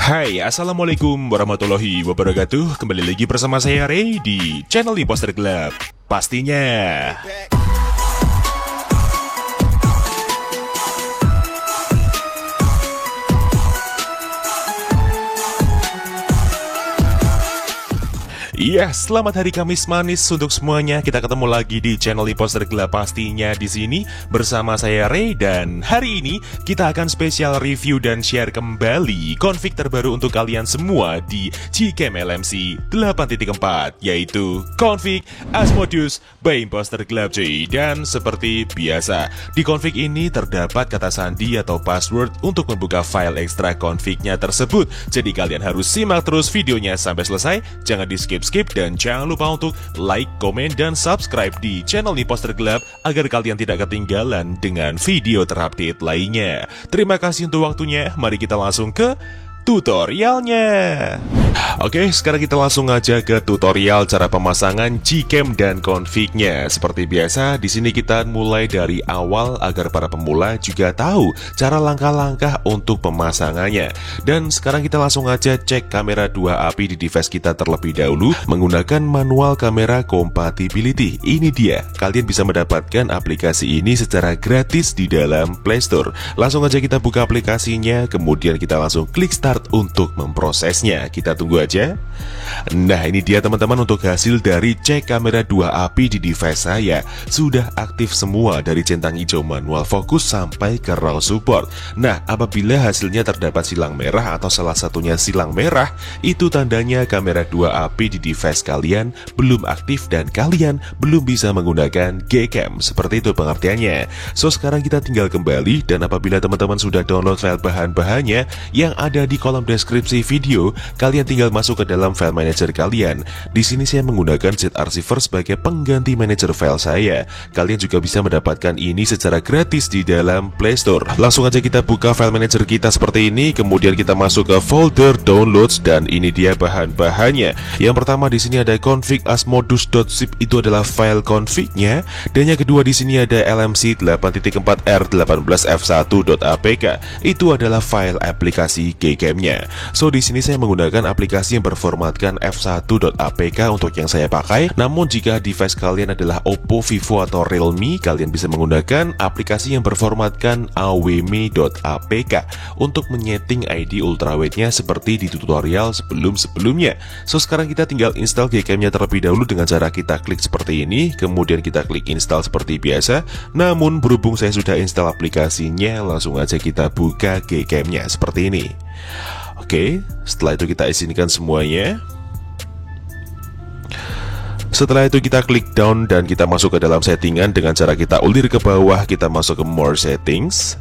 Hai, Assalamualaikum warahmatullahi wabarakatuh. Kembali lagi bersama saya Ray di channel Imposter Club. Pastinya iya, selamat hari Kamis manis untuk semuanya. Kita ketemu lagi di channel Imposter Club pastinya di sini bersama saya Ray, dan hari ini kita akan spesial review dan share kembali config terbaru untuk kalian semua di Gcam LMC 8.4, yaitu config Asmodeus by Imposter Club cuy. Dan seperti biasa, di config ini terdapat kata sandi atau password untuk membuka file ekstra confignya tersebut. Jadi kalian harus simak terus videonya sampai selesai, jangan di skip, dan jangan lupa untuk like, komen, dan subscribe di channel Imposter Club agar kalian tidak ketinggalan dengan video terupdate lainnya. Terima kasih untuk waktunya, mari kita langsung ke tutorialnya. Oke, sekarang kita langsung aja ke tutorial cara pemasangan Gcam dan config-nya. Seperti biasa, di sini kita mulai dari awal agar para pemula juga tahu cara langkah-langkah untuk pemasangannya. Dan sekarang kita langsung aja cek kamera 2 API di device kita terlebih dahulu menggunakan manual kamera compatibility. Ini dia, kalian bisa mendapatkan aplikasi ini secara gratis di dalam Play Store. Langsung aja kita buka aplikasinya, kemudian kita langsung klik start untuk memprosesnya. Kita tunggu aja. Nah, ini dia teman-teman untuk hasil dari cek kamera 2 API di device saya. Sudah aktif semua dari centang hijau manual fokus sampai ke raw support. Nah, apabila hasilnya terdapat silang merah atau salah satunya silang merah, itu tandanya kamera 2 API di device kalian belum aktif dan kalian belum bisa menggunakan Gcam. Seperti itu pengertiannya. So, sekarang kita tinggal kembali, dan apabila teman-teman sudah download file bahan-bahannya yang ada di kolom deskripsi video, kalian tinggal masuk ke dalam file manager kalian. Di sini saya menggunakan Z-Archiver sebagai pengganti manager file saya. Kalian juga bisa mendapatkan ini secara gratis di dalam Play Store. Langsung aja kita buka file manager kita seperti ini, kemudian kita masuk ke folder downloads, dan ini dia bahan-bahannya. Yang pertama di sini ada config asmodeus.zip, itu adalah file config-nya, dan yang kedua di sini ada LMC 8.4 R18F1.apk, itu adalah file aplikasi Gcam-nya. So di sini saya menggunakan aplikasi yang berformatkan f1.apk untuk yang saya pakai. Namun jika device kalian adalah Oppo, Vivo, atau Realme, kalian bisa menggunakan aplikasi yang berformatkan awme.apk untuk menyeting ID ultrawide-nya seperti di tutorial sebelum-sebelumnya. So sekarang kita tinggal install Gcam-nya terlebih dahulu dengan cara kita klik seperti ini, kemudian kita klik install seperti biasa. Namun berhubung saya sudah install aplikasinya, langsung aja kita buka Gcam-nya seperti ini. Oke, setelah itu kita izinkan semuanya. Setelah itu kita klik down dan kita masuk ke dalam settingan dengan cara kita ulir ke bawah, kita masuk ke more settings.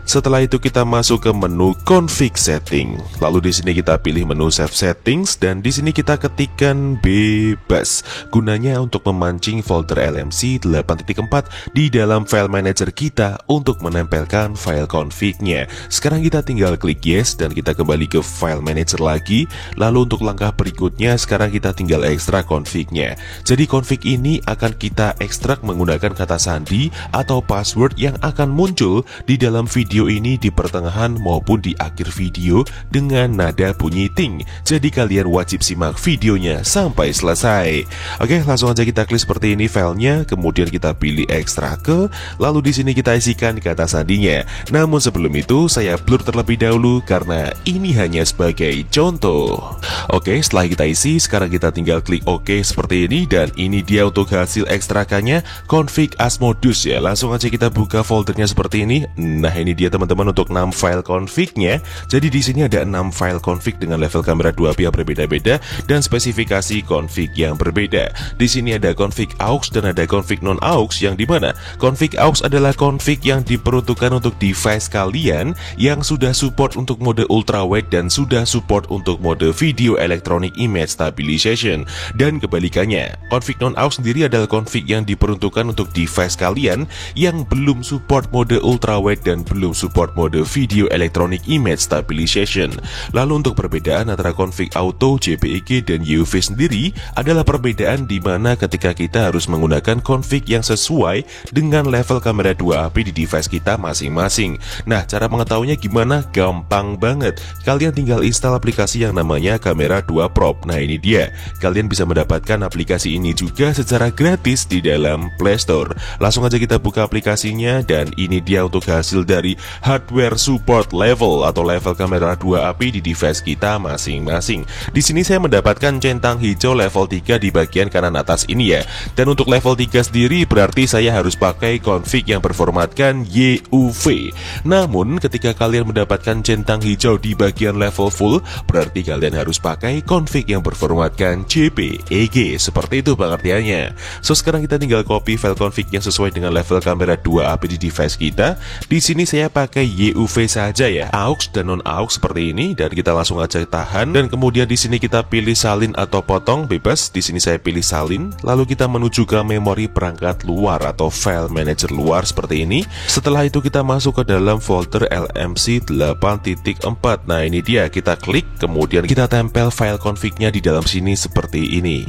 Setelah itu kita masuk ke menu config setting. Lalu di sini kita pilih menu save settings, dan di sini kita ketikkan bebas. Gunanya untuk memancing folder LMC 8.4 di dalam file manager kita untuk menempelkan file config-nya. Sekarang kita tinggal klik yes dan kita kembali ke file manager lagi. Lalu untuk langkah berikutnya, sekarang kita tinggal ekstrak config-nya. Jadi config ini akan kita ekstrak menggunakan kata sandi atau password yang akan muncul di dalam video ini di pertengahan maupun di akhir video dengan nada bunyi ting. Jadi kalian wajib simak videonya sampai selesai. Oke, langsung aja kita klik seperti ini filenya, kemudian kita pilih ekstrak ke, lalu di sini kita isikan kata sandinya. Namun sebelum itu saya blur terlebih dahulu karena ini hanya sebagai contoh. Oke, setelah kita isi, sekarang kita tinggal klik OK seperti ini, dan ini dia untuk hasil ekstrakannya, config Asmodeus ya. Langsung aja kita buka foldernya seperti ini. Nah, ini dia teman-teman untuk 6 file config-nya. Jadi di sini ada 6 file config dengan level kamera 2 API yang berbeda-beda dan spesifikasi config yang berbeda. Di sini ada config aux dan ada config non aux, yang dimana config aux adalah config yang diperuntukkan untuk device kalian yang sudah support untuk mode ultrawide dan sudah support untuk mode video electronic image stabilization. Dan kebalikannya, config non aux sendiri adalah config yang diperuntukkan untuk device kalian yang belum support mode ultrawide dan belum support mode video electronic image stabilization. Lalu untuk perbedaan antara config auto, JPEG, dan UV sendiri adalah perbedaan di mana ketika kita harus menggunakan config yang sesuai dengan level kamera 2AP di device kita masing-masing. Nah, cara mengetahuinya gimana? Gampang banget. Kalian tinggal install aplikasi yang namanya Kamera 2 Pro. Nah, ini dia. Kalian bisa mendapatkan aplikasi ini juga secara gratis di dalam Play Store. Langsung aja kita buka aplikasinya, dan ini dia untuk hasil dari hardware support level atau level kamera 2AP di device kita masing-masing. Di sini saya mendapatkan centang hijau level 3 di bagian kanan atas ini ya. Dan untuk level 3 sendiri berarti saya harus pakai config yang berformatkan YUV. Namun ketika kalian mendapatkan centang hijau di bagian level full, berarti kalian harus pakai config yang berformatkan JPEG. Seperti itu pengertiannya. So sekarang kita tinggal copy file config yang sesuai dengan level kamera 2AP di device kita. Di sini saya pakai YUV saja ya, aux dan non aux seperti ini, dan kita langsung aja tahan. Dan kemudian di sini kita pilih salin atau potong bebas. Di sini saya pilih salin. Lalu kita menuju ke memori perangkat luar atau file manager luar seperti ini. Setelah itu kita masuk ke dalam folder LMC 8.4. Nah, ini dia, kita klik, kemudian kita tempel file config-nya di dalam sini seperti ini.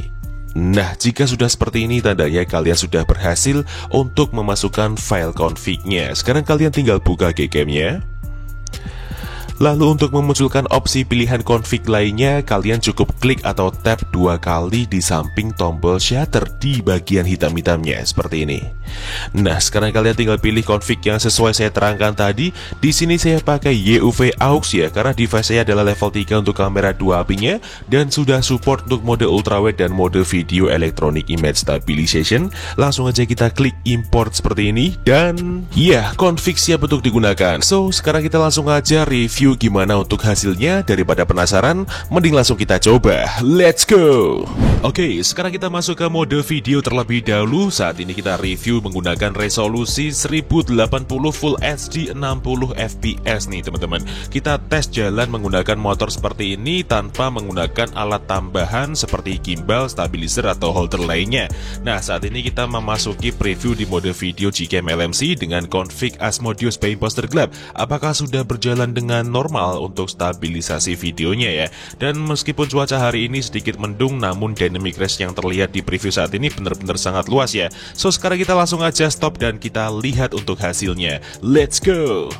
Nah, jika sudah seperti ini, tandanya kalian sudah berhasil untuk memasukkan file config-nya. Sekarang kalian tinggal buka Gcam-nya. Lalu untuk memunculkan opsi pilihan config lainnya, kalian cukup klik atau tap 2 kali di samping tombol shutter di bagian hitam-hitamnya seperti ini. Nah, sekarang kalian tinggal pilih config yang sesuai saya terangkan tadi. Di sini saya pakai YUV aux ya, karena device saya adalah level 3 untuk kamera 2AP-nya dan sudah support untuk mode ultrawide dan mode video electronic image stabilization. Langsung aja kita klik import seperti ini, dan ya, config siap untuk digunakan. So, sekarang kita langsung aja review gimana untuk hasilnya. Daripada penasaran, mending langsung kita coba. Let's go. Oke, sekarang kita masuk ke mode video terlebih dahulu. Saat ini kita review menggunakan resolusi 1080 Full HD 60 fps nih teman-teman. Kita tes jalan menggunakan motor seperti ini tanpa menggunakan alat tambahan seperti gimbal, stabilizer, atau holder lainnya. Nah, saat ini kita memasuki preview di mode video Gcam LMC dengan config Asmodeus by Imposter Glove. Apakah sudah berjalan dengan normal untuk stabilisasi videonya ya? Dan meskipun cuaca hari ini sedikit mendung, namun dynamic range yang terlihat di preview saat ini benar-benar sangat luas ya. So sekarang kita langsung aja stop dan kita lihat untuk hasilnya. Let's go.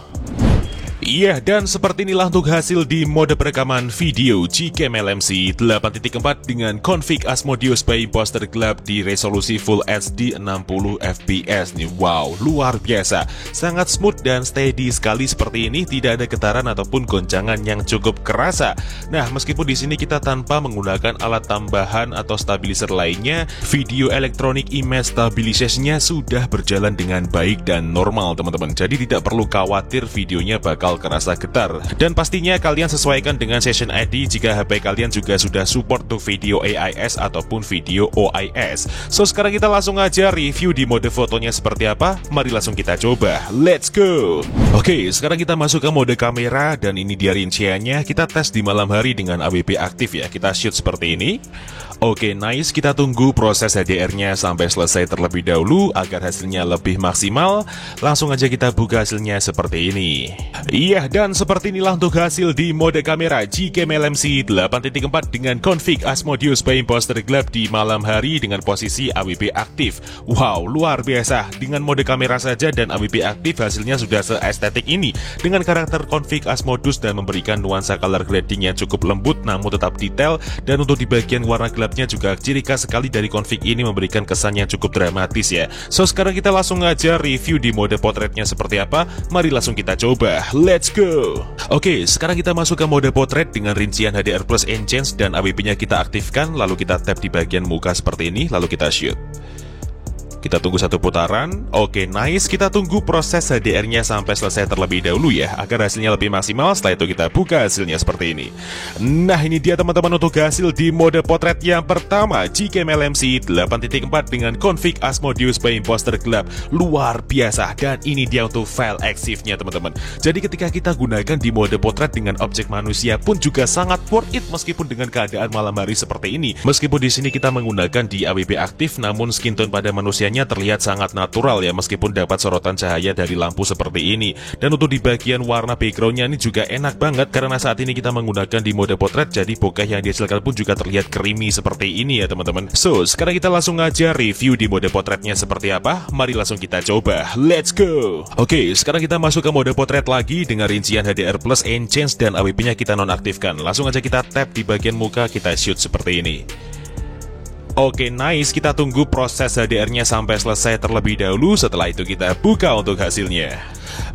Iya, dan seperti inilah untuk hasil di mode perekaman video Gcam LMC 8.4 dengan config Asmodeus by Imposter Glove di resolusi Full HD 60 fps nih. Wow, luar biasa. Sangat smooth dan steady sekali seperti ini, tidak ada getaran ataupun goncangan yang cukup kerasa. Nah, meskipun di sini kita tanpa menggunakan alat tambahan atau stabilizer lainnya, video electronic image stabilization-nya sudah berjalan dengan baik dan normal teman-teman. Jadi tidak perlu khawatir videonya bakal kerasa getar. Dan pastinya kalian sesuaikan dengan session ID jika HP kalian juga sudah support untuk video AIS ataupun video OIS. So sekarang kita langsung aja review di mode fotonya seperti apa. Mari langsung kita coba. Let's go. Oke, sekarang kita masuk ke mode kamera, dan ini dia rinciannya. Kita tes di malam hari dengan AWP aktif ya. Kita shoot seperti ini. Oke, nice. Kita tunggu proses HDR-nya sampai selesai terlebih dahulu agar hasilnya lebih maksimal. Langsung aja kita buka hasilnya seperti ini. Iya, dan seperti inilah untuk hasil di mode kamera Gcam LMC 8.4 dengan config Asmodeus by Imposter Glove di malam hari dengan posisi AWP aktif. Wow, luar biasa. Dengan mode kamera saja dan AWP aktif hasilnya sudah seestetik ini dengan karakter config Asmodeus dan memberikan nuansa color grading yang cukup lembut namun tetap detail. Dan untuk di bagian warna gelapnya juga ciri khas sekali dari config ini memberikan kesan yang cukup dramatis ya. So sekarang kita langsung aja review di mode potretnya seperti apa. Mari langsung kita coba. Let's go. Oke, sekarang kita masuk ke mode potret dengan rincian HDR plus enhance dan AWP-nya kita aktifkan. Lalu kita tap di bagian muka seperti ini, lalu kita shoot. Kita tunggu satu putaran. Oke, nice. Kita tunggu proses HDR-nya sampai selesai terlebih dahulu ya, agar hasilnya lebih maksimal. Setelah itu kita buka hasilnya seperti ini. Nah, ini dia teman-teman untuk hasil di mode potret yang pertama Gcam LMC 8.4 dengan config Asmodeus by Imposter Glove. Luar biasa. Dan ini dia untuk file EXIF-nya teman-teman. Jadi ketika kita gunakan di mode potret dengan objek manusia pun juga sangat worth it meskipun dengan keadaan malam hari seperti ini. Meskipun di sini kita menggunakan di AWP aktif, namun skin tone pada manusia manusianya terlihat sangat natural ya, meskipun dapat sorotan cahaya dari lampu seperti ini. Dan untuk di bagian warna backgroundnya ini juga enak banget, karena saat ini kita menggunakan di mode potret, jadi bokeh yang dihasilkan pun juga terlihat creamy seperti ini ya teman-teman. So, sekarang kita langsung aja review di mode potretnya seperti apa. Mari langsung kita coba, let's go. Oke, sekarang kita masuk ke mode potret lagi dengan rincian HDR plus enhance dan AWP nya kita nonaktifkan. Langsung aja kita tap di bagian muka, kita shoot seperti ini. Oke, nice, kita tunggu proses HDR-nya sampai selesai terlebih dahulu. Setelah itu kita buka untuk hasilnya.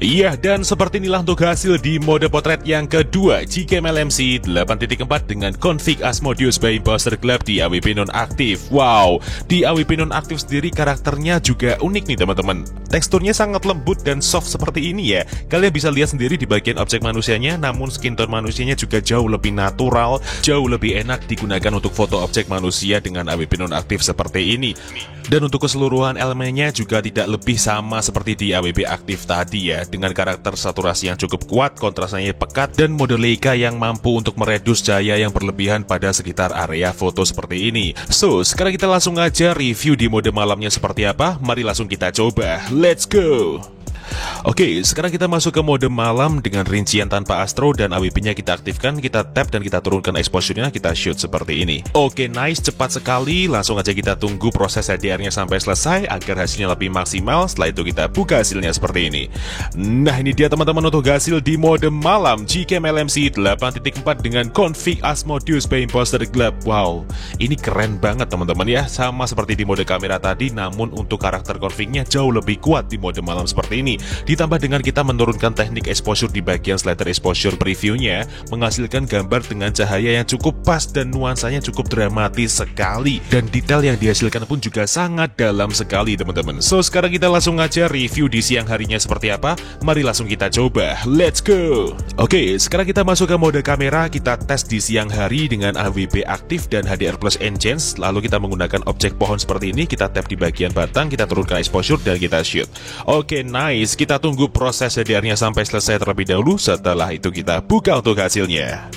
Iya, dan seperti inilah untuk hasil di mode potret yang kedua Gcam LMC 8.4 dengan config Asmodeus by Imposter Club di AWP nonaktif. Wow, di AWP nonaktif sendiri karakternya juga unik nih teman-teman. Teksturnya sangat lembut dan soft seperti ini ya. Kalian bisa lihat sendiri di bagian objek manusianya, namun skin tone manusianya juga jauh lebih natural, jauh lebih enak digunakan untuk foto objek manusia dengan AWP nonaktif seperti ini. Dan untuk keseluruhan elemennya juga tidak lebih sama seperti di AWP aktif tadi ya, dengan karakter saturasi yang cukup kuat, kontrasnya pekat, dan mode Leica yang mampu untuk meredus cahaya yang berlebihan pada sekitar area foto seperti ini. So, sekarang kita langsung aja review di mode malamnya seperti apa. Mari langsung kita coba, let's go. Oke, sekarang kita masuk ke mode malam dengan rincian tanpa astro dan AWP-nya kita aktifkan, kita tap dan kita turunkan exposure-nya, kita shoot seperti ini. Oke, nice, cepat sekali. Langsung aja kita tunggu proses HDR-nya sampai selesai agar hasilnya lebih maksimal. Setelah itu kita buka hasilnya seperti ini. Nah, ini dia teman-teman untuk hasil di mode malam Gcam LMC 8.4 dengan config Asmodeus by Imposter Club. Wow, ini keren banget teman-teman ya. Sama seperti di mode kamera tadi, namun untuk karakter config-nya jauh lebih kuat di mode malam seperti ini. Ditambah dengan kita menurunkan teknik exposure di bagian slider exposure previewnya, menghasilkan gambar dengan cahaya yang cukup pas dan nuansanya cukup dramatis sekali. Dan detail yang dihasilkan pun juga sangat dalam sekali teman-teman. So, sekarang kita langsung aja review di siang harinya seperti apa. Mari langsung kita coba, let's go. Oke, sekarang kita masuk ke mode kamera, kita tes di siang hari dengan AWP aktif dan HDR plus enhance. Lalu kita menggunakan objek pohon seperti ini, kita tap di bagian batang, kita turunkan exposure dan kita shoot. Oke, nice. Kita tunggu proses HDR-nya sampai selesai terlebih dahulu. Setelah itu kita buka untuk hasilnya.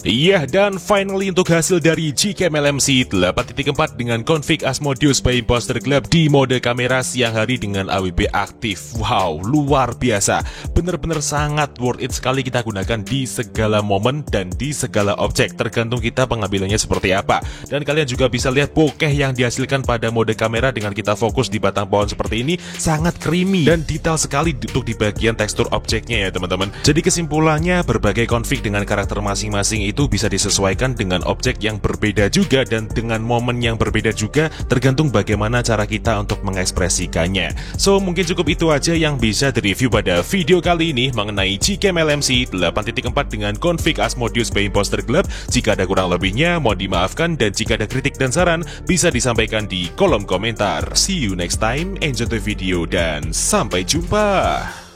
Iya, dan finally untuk hasil dari Gcam LMC 8.4 dengan config Asmodeus by Imposter Club di mode kamera siang hari dengan AWP aktif. Wow, luar biasa. Bener-bener sangat worth it sekali kita gunakan di segala momen dan di segala objek, tergantung kita pengambilannya seperti apa. Dan kalian juga bisa lihat bokeh yang dihasilkan pada mode kamera dengan kita fokus di batang pohon seperti ini, sangat creamy dan detail sekali untuk di bagian tekstur objeknya ya teman-teman. Jadi kesimpulannya, berbagai config dengan karakter masing-masing itu bisa disesuaikan dengan objek yang berbeda juga dan dengan momen yang berbeda juga, tergantung bagaimana cara kita untuk mengekspresikannya. So, mungkin cukup itu aja yang bisa direview pada video kali ini mengenai Gcam LMC 8.4 dengan config Asmodeus by Imposter Club. Jika ada kurang lebihnya, mohon dimaafkan, dan jika ada kritik dan saran bisa disampaikan di kolom komentar. See you next time, enjoy the video, dan sampai jumpa.